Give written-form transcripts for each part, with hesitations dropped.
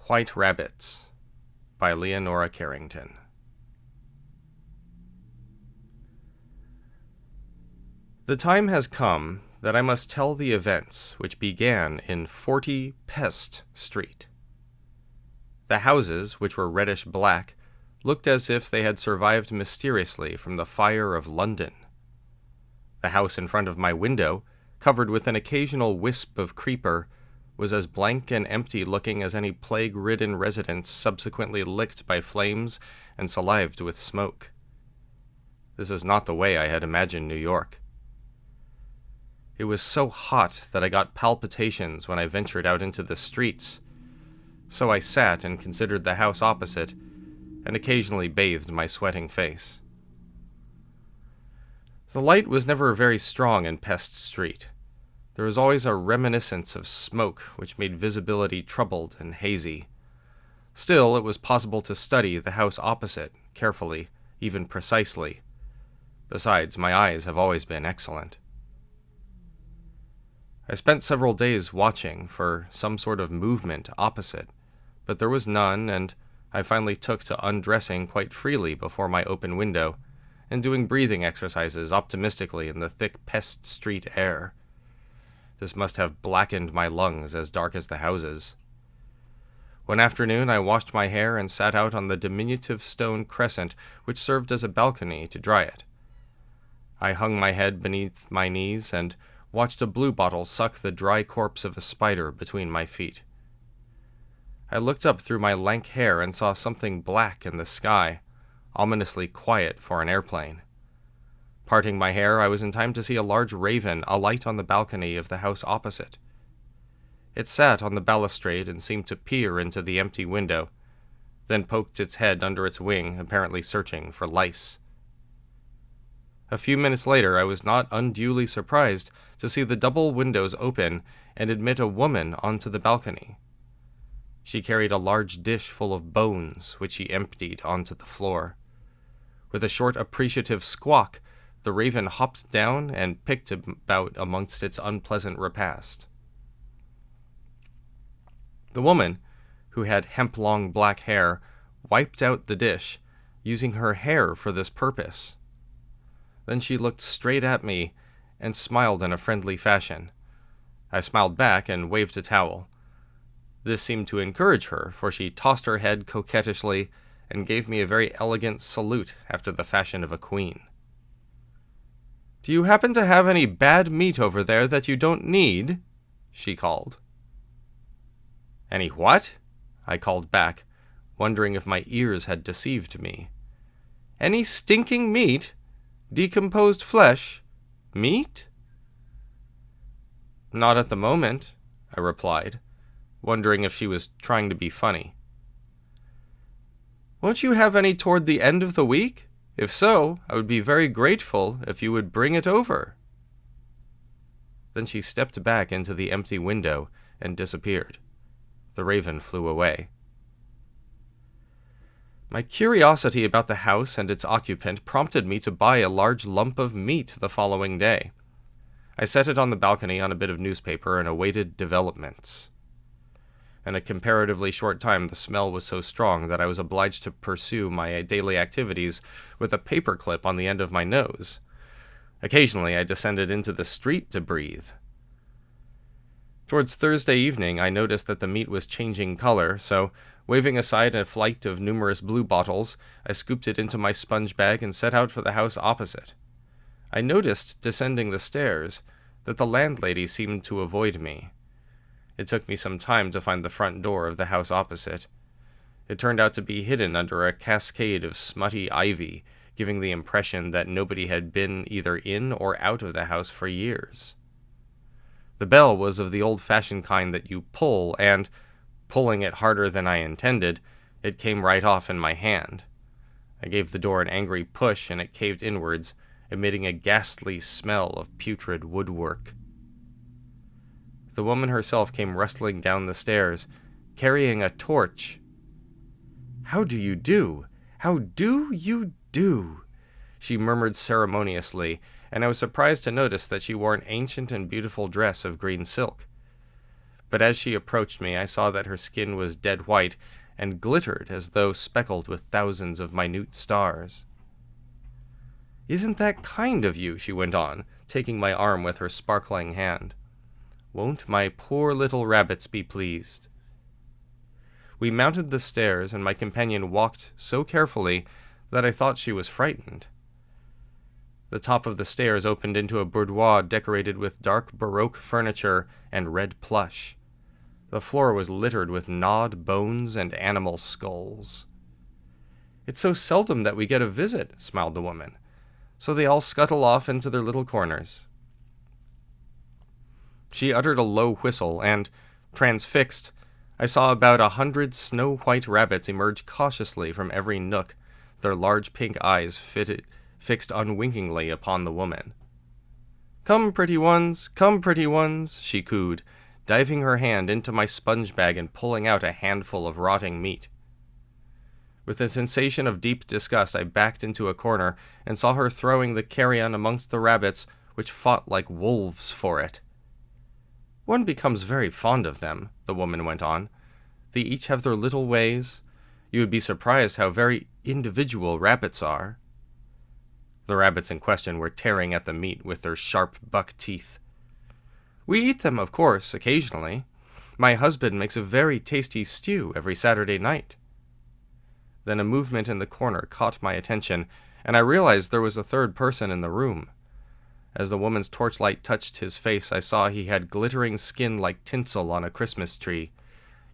White Rabbits by Leonora Carrington. The time has come that I must tell the events which began in 40 Pest Street. The houses, which were reddish-black, looked as if they had survived mysteriously from the fire of London. The house in front of my window, covered with an occasional wisp of creeper, was as blank and empty-looking as any plague-ridden residence subsequently licked by flames and salived with smoke. This is not the way I had imagined New York. It was so hot that I got palpitations when I ventured out into the streets, so I sat and considered the house opposite, and occasionally bathed my sweating face. The light was never very strong in Pest Street. There was always a reminiscence of smoke which made visibility troubled and hazy. Still, it was possible to study the house opposite, carefully, even precisely. Besides, my eyes have always been excellent. I spent several days watching for some sort of movement opposite, but there was none, and I finally took to undressing quite freely before my open window, and doing breathing exercises optimistically in the thick Pest Street air. This must have blackened my lungs as dark as the houses. One afternoon I washed my hair and sat out on the diminutive stone crescent which served as a balcony to dry it. I hung my head beneath my knees and watched a bluebottle suck the dry corpse of a spider between my feet. I looked up through my lank hair and saw something black in the sky, ominously quiet for an airplane. Parting my hair, I was in time to see a large raven alight on the balcony of the house opposite. It sat on the balustrade and seemed to peer into the empty window, then poked its head under its wing, apparently searching for lice. A few minutes later, I was not unduly surprised to see the double windows open and admit a woman onto the balcony. She carried a large dish full of bones, which she emptied onto the floor. With a short, appreciative squawk, the raven hopped down and picked about amongst its unpleasant repast. The woman, who had hemp-long black hair, wiped out the dish, using her hair for this purpose. Then she looked straight at me and smiled in a friendly fashion. I smiled back and waved a towel. This seemed to encourage her, for she tossed her head coquettishly and gave me a very elegant salute after the fashion of a queen. "Do you happen to have any bad meat over there that you don't need?" she called. "Any what?" I called back, wondering if my ears had deceived me. "Any stinking meat? Decomposed flesh? Meat?" "Not at the moment," I replied, wondering if she was trying to be funny. "Won't you have any toward the end of the week? If so, I would be very grateful if you would bring it over." Then she stepped back into the empty window and disappeared. The raven flew away. My curiosity about the house and its occupant prompted me to buy a large lump of meat the following day. I set it on the balcony on a bit of newspaper and awaited developments. In a comparatively short time, the smell was so strong that I was obliged to pursue my daily activities with a paperclip on the end of my nose. Occasionally, I descended into the street to breathe. Towards Thursday evening, I noticed that the meat was changing color, so, waving aside a flight of numerous bluebottles, I scooped it into my sponge bag and set out for the house opposite. I noticed, descending the stairs, that the landlady seemed to avoid me. It took me some time to find the front door of the house opposite. It turned out to be hidden under a cascade of smutty ivy, giving the impression that nobody had been either in or out of the house for years. The bell was of the old-fashioned kind that you pull, and, pulling it harder than I intended, it came right off in my hand. I gave the door an angry push, and it caved inwards, emitting a ghastly smell of putrid woodwork. The woman herself came rustling down the stairs, carrying a torch. "How do you do? How do you do?" she murmured ceremoniously, and I was surprised to notice that she wore an ancient and beautiful dress of green silk. but as she approached me, I saw that her skin was dead white and glittered as though speckled with thousands of minute stars. "Isn't that kind of you?" she went on, taking my arm with her sparkling hand. "Won't my poor little rabbits be pleased?" We mounted the stairs, and my companion walked so carefully that I thought she was frightened. The top of the stairs opened into a boudoir decorated with dark Baroque furniture and red plush. The floor was littered with gnawed bones and animal skulls. "It's so seldom that we get a visit," smiled the woman, "so they all scuttle off into their little corners." She uttered a low whistle, and, transfixed, I saw about 100 snow-white rabbits emerge cautiously from every nook, their large pink eyes fixed unwinkingly upon the woman. Come, pretty ones, she cooed, diving her hand into my sponge bag and pulling out a handful of rotting meat. With a sensation of deep disgust, I backed into a corner and saw her throwing the carrion amongst the rabbits, which fought like wolves for it. "One becomes very fond of them," the woman went on. "They each have their little ways. You would be surprised how very individual rabbits are." The rabbits in question were tearing at the meat with their sharp buck teeth. "We eat them, of course, occasionally. My husband makes a very tasty stew every Saturday night." Then a movement in the corner caught my attention, and I realized there was a third person in the room. As the woman's torchlight touched his face, I saw he had glittering skin like tinsel on a Christmas tree.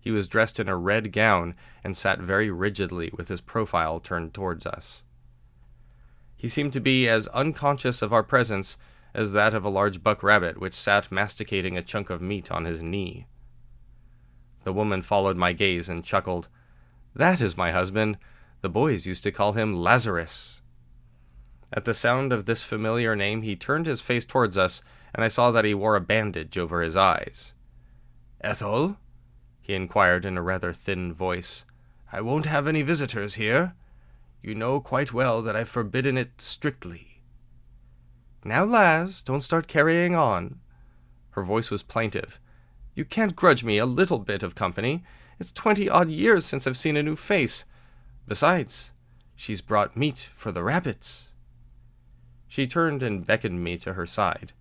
He was dressed in a red gown and sat very rigidly with his profile turned towards us. He seemed to be as unconscious of our presence as that of a large buck rabbit which sat masticating a chunk of meat on his knee. The woman followed my gaze and chuckled. "That is my husband. The boys used to call him Lazarus." At the sound of this familiar name, he turned his face towards us, and I saw that he wore a bandage over his eyes. "Ethel?" he inquired in a rather thin voice. "I won't have any visitors here. You know quite well that I've forbidden it strictly." "Now, Laz, don't start carrying on." Her voice was plaintive. "You can't grudge me a little bit of company. It's 20-odd years since I've seen a new face. Besides, she's brought meat for the rabbits." She turned and beckoned me to her side.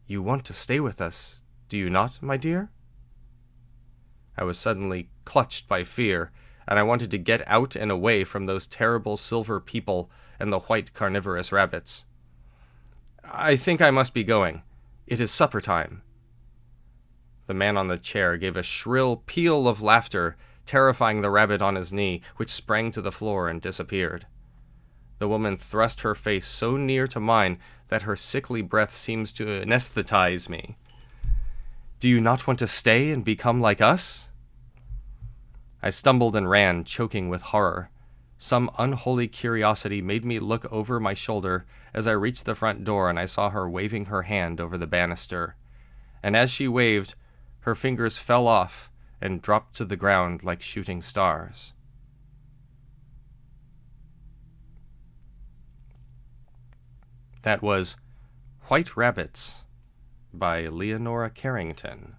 "You want to stay with us, do you not, my dear?" I was suddenly clutched by fear, and I wanted to get out and away from those terrible silver people and the white carnivorous rabbits. "I think I must be going. It is supper time." The man on the chair gave a shrill peal of laughter, terrifying the rabbit on his knee, which sprang to the floor and disappeared. The woman thrust her face so near to mine that her sickly breath seems to anesthetize me. "Do you not want to stay and become like us?" I stumbled and ran, choking with horror. Some unholy curiosity made me look over my shoulder as I reached the front door, and I saw her waving her hand over the banister. And as she waved, her fingers fell off and dropped to the ground like shooting stars. That was White Rabbits by Leonora Carrington.